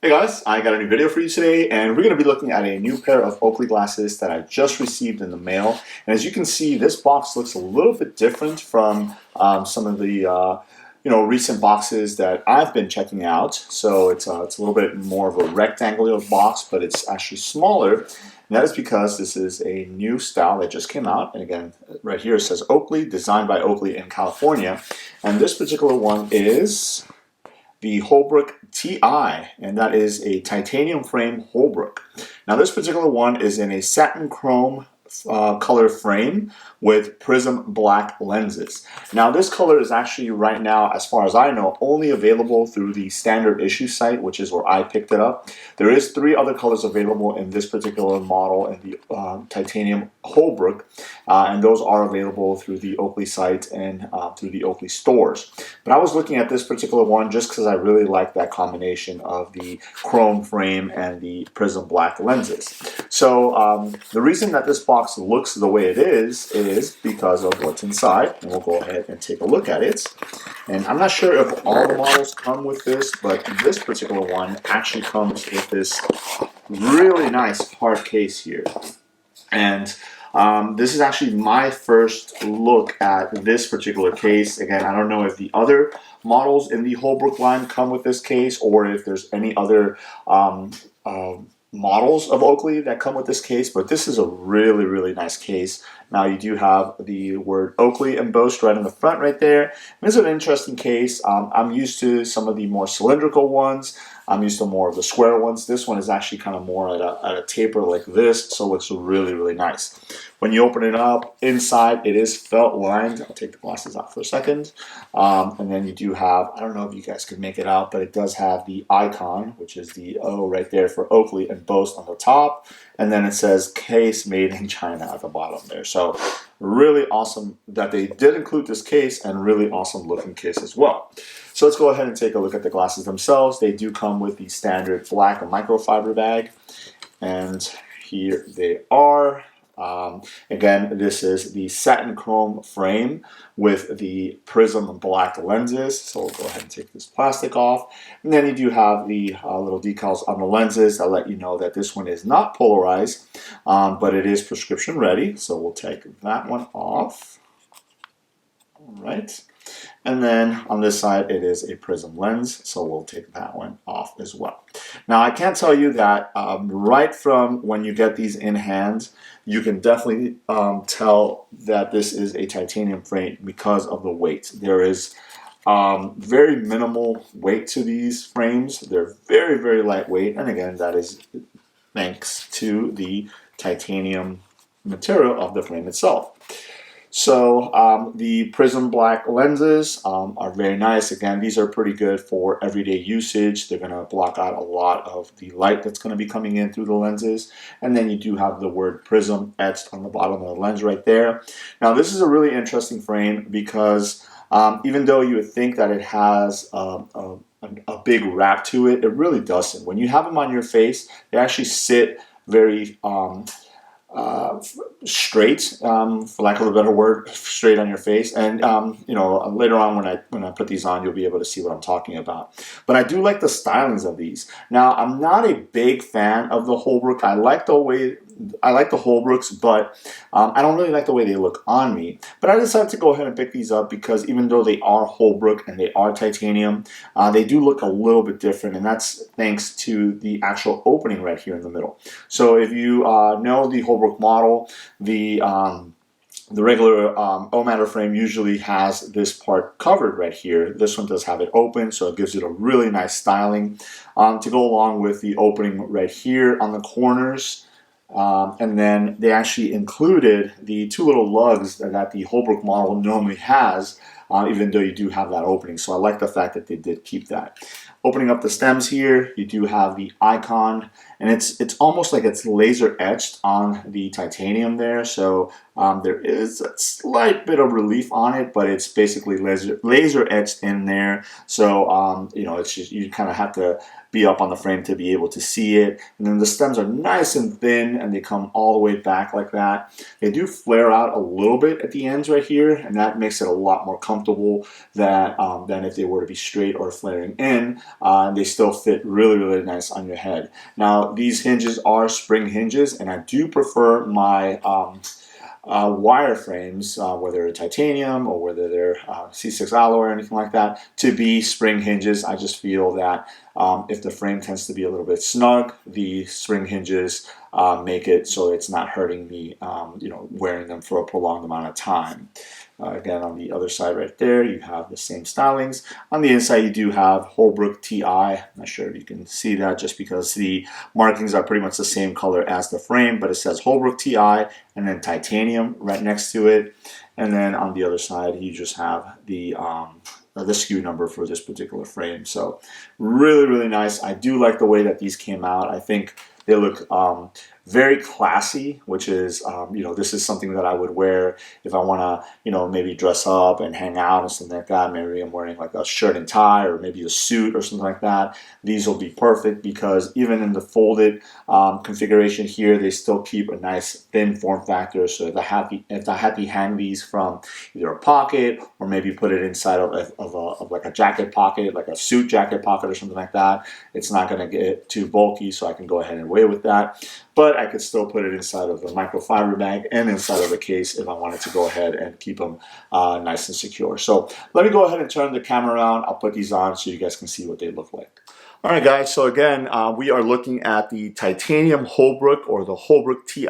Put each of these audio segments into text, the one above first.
Hey guys, I got a new video for you today, and we're going to be looking at a new pair of Oakley glasses that I just received in the mail. And as you can see, this box looks a little bit different from some of the recent boxes that I've been checking out. So it's a little bit more of a rectangular box, but it's actually smaller. And that is because this is a new style that just came out. And again, right here it says Oakley, designed by Oakley in California. And this particular one is the Holbrook Ti, and that is a titanium frame Holbrook. Now this particular one is in a satin chrome color frame with prism black lenses. Now this color is actually right now, as far as I know, only available through the standard issue site, which is where I picked it up. There is 3 other colors available in this particular model in the titanium Holbrook, and those are available through the Oakley site and through the Oakley stores. But I was looking at this particular one just because I really like that combination of the chrome frame and the prism black lenses. So the reason that this box looks the way it is because of what's inside, and we'll go ahead and take a look at it. And I'm not sure if all the models come with this, but this particular one actually comes with this really nice hard case here. And this is actually my first look at this particular case. Again, I don't know if the other models in the Holbrook line come with this case, or if there's any other models of Oakley that come with this case, but this is a really, really nice case. Now you do have the word Oakley embossed right in the front right there. And this is an interesting case. I'm used to some of the more cylindrical ones. I'm used to more of the square ones. This one is actually kind of more at a taper like this, so it looks really, really nice. When you open it up, inside it is felt lined. I'll take the glasses out for a second. And then you do have, I don't know if you guys can make it out, but it does have the icon, which is the O right there for Oakley embossed on the top. And then it says case made in China at the bottom there. So really awesome that they did include this case, and really awesome looking case as well. So let's go ahead and take a look at the glasses themselves. They do come with the standard black microfiber bag, and here they are. Again, this is the satin chrome frame with the prism black lenses. So we'll go ahead and take this plastic off. And then you do have the little decals on the lenses that let you know that this one is not polarized, but it is prescription ready. So we'll take that one off. All right. And then on this side, it is a prism lens, so we'll take that one off as well. Now, I can tell you that right from when you get these in hand, you can definitely tell that this is a titanium frame because of the weight. There is very minimal weight to these frames. They're very, very lightweight, and again, that is thanks to the titanium material of the frame itself. So the prism black lenses are very nice. Again, these are pretty good for everyday usage. They're going to block out a lot of the light that's going to be coming in through the lenses. And then you do have the word prism etched on the bottom of the lens right there. Now this is a really interesting frame because even though you would think that it has a big wrap to it, it really doesn't. When you have them on your face, they actually sit very straight, for lack of a better word, straight on your face. And later on when I put these on, you'll be able to see what I'm talking about. But I do like the stylings of these. Now, I'm not a big fan of the Holbrook. I like the Holbrooks, but I don't really like the way they look on me. But I decided to go ahead and pick these up because even though they are Holbrook and they are titanium, they do look a little bit different, and that's thanks to the actual opening right here in the middle. So if you know the Holbrook model, the regular O-matter frame usually has this part covered right here. This one does have it open, so it gives it a really nice styling to go along with the opening right here on the corners. And then they actually included the 2 little lugs that the Holbrook model normally has, even though you do have that opening. So I like the fact that they did keep that. Opening up the stems here, you do have the icon, and it's almost like it's laser etched on the titanium there. So there is a slight bit of relief on it, but it's basically laser etched in there. So it's just, you kind of have to be up on the frame to be able to see it. And then the stems are nice and thin, and they come all the way back like that. They do flare out a little bit at the ends right here, and that makes it a lot more comfortable than if they were to be straight or flaring in. And they still fit really, really nice on your head. Now, these hinges are spring hinges, and I do prefer my wire frames, whether they're titanium or whether they're C6 alloy or anything like that, to be spring hinges. I just feel that if the frame tends to be a little bit snug, the spring hinges make it so it's not hurting me, wearing them for a prolonged amount of time. Again, on the other side right there, you have the same stylings. On the inside, you do have Holbrook Ti. I'm not sure if you can see that just because the markings are pretty much the same color as the frame, but it says Holbrook Ti and then titanium right next to it. And then on the other side, you just have the SKU number for this particular frame. So really, really nice. I do like the way that these came out. I think they look very classy, which is, this is something that I would wear if I want to, maybe dress up and hang out and something like that. Maybe I'm wearing like a shirt and tie or maybe a suit or something like that. These will be perfect because even in the folded configuration here, they still keep a nice thin form factor. So if I had to hang these from either a pocket or maybe put it inside of like a jacket pocket, like a suit jacket pocket or something like that, it's not going to get too bulky, so I can go ahead and weigh with that. But I could still put it inside of the microfiber bag and inside of the case if I wanted to go ahead and keep them nice and secure. So let me go ahead and turn the camera around. I'll put these on so you guys can see what they look like. All right, guys, so again, we are looking at the titanium Holbrook or the Holbrook Ti,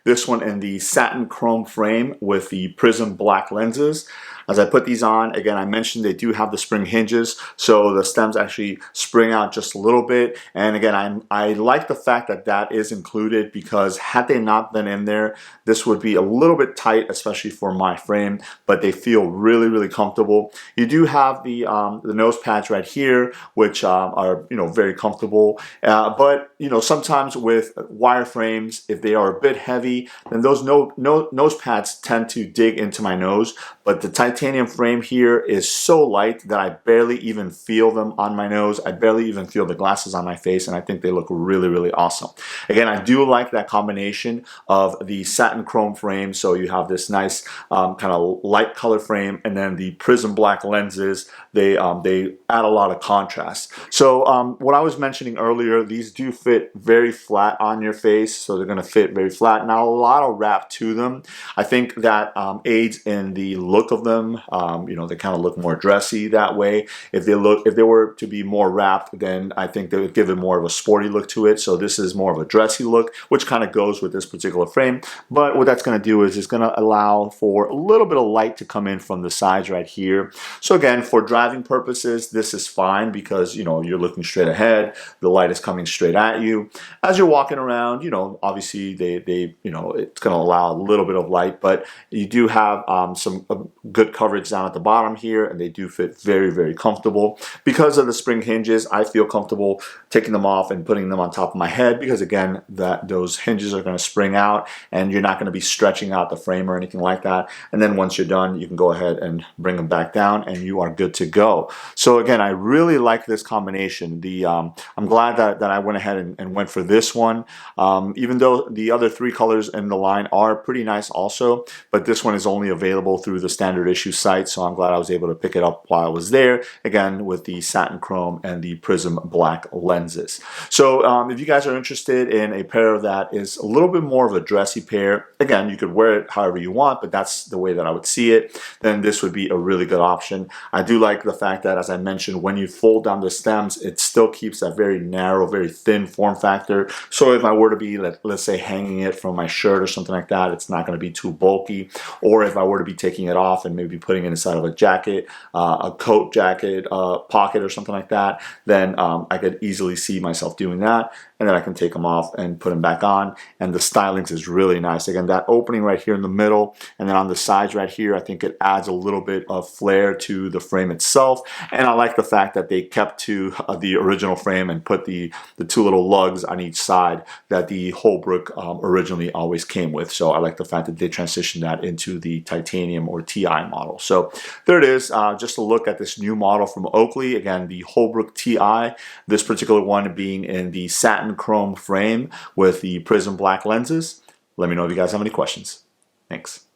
this one in the satin chrome frame with the prism black lenses. As I put these on, again, I mentioned they do have the spring hinges, so the stems actually spring out just a little bit. And again, I like the fact that that is included because had they not been in there, this would be a little bit tight, especially for my frame, but they feel really, really comfortable. You do have the nose pads right here, which are, very comfortable. But, sometimes with wire frames, if they are a bit heavy, then those nose pads tend to dig into my nose. But the titanium frame here is so light that I barely even feel them on my nose. I barely even feel the glasses on my face, and I think they look really, really awesome. Again, I do like that combination of the satin chrome frame, so you have this nice kind of light color frame, and then the prism black lenses. They add a lot of contrast. So what I was mentioning earlier, these do fit very flat on your face, so they're going to fit very flat. Not a lot of wrap to them. I think that aids in the look of them. They kind of look more dressy that way. If they were to be more wrapped, then I think they would give it more of a sporty look to it. So this is more of a dressy look, which kind of goes with this particular frame. But what that's going to do is it's going to allow for a little bit of light to come in from the sides right here. So again, for driving purposes, this is fine because you're looking straight ahead. The light is coming straight at you. As you're walking around, obviously it's going to allow a little bit of light, but you do have some good coverage down at the bottom here, and they do fit very, very comfortable. Because of the spring hinges, I feel comfortable taking them off and putting them on top of my head because again, those hinges are going to spring out and you're not going to be stretching out the frame or anything like that. And then once you're done, you can go ahead and bring them back down and you are good to go. So again, I really like this combination. I'm glad that I went ahead and went for this one. Even though the other three colors in the line are pretty nice also, but this one is only available through the standard issue site, so I'm glad I was able to pick it up while I was there, again with the satin chrome and the prism black lenses. So if you guys are interested in a pair that is a little bit more of a dressy pair, again, you could wear it however you want, but that's the way that I would see it, then this would be a really good option. I do like the fact that, as I mentioned, when you fold down the stems, it still keeps that very narrow, very thin form factor. So if I were to be, let's say, hanging it from my shirt or something like that, it's not going to be too bulky. Or if I were to be taking it off and maybe putting it inside of a jacket, a coat jacket, pocket or something like that, then I could easily see myself doing that. And then I can take them off and put them back on. And the stylings is really nice. Again, that opening right here in the middle and then on the sides right here, I think it adds a little bit of flair to the frame itself. And I like the fact that they kept to the original frame and put the two little lugs on each side that the Holbrook originally always came with. So I like the fact that they transitioned that into the titanium or Ti model. model. So there it is, just a look at this new model from Oakley. Again, the Holbrook Ti, this particular one being in the satin chrome frame with the prism black lenses. Let me know if you guys have any questions. Thanks.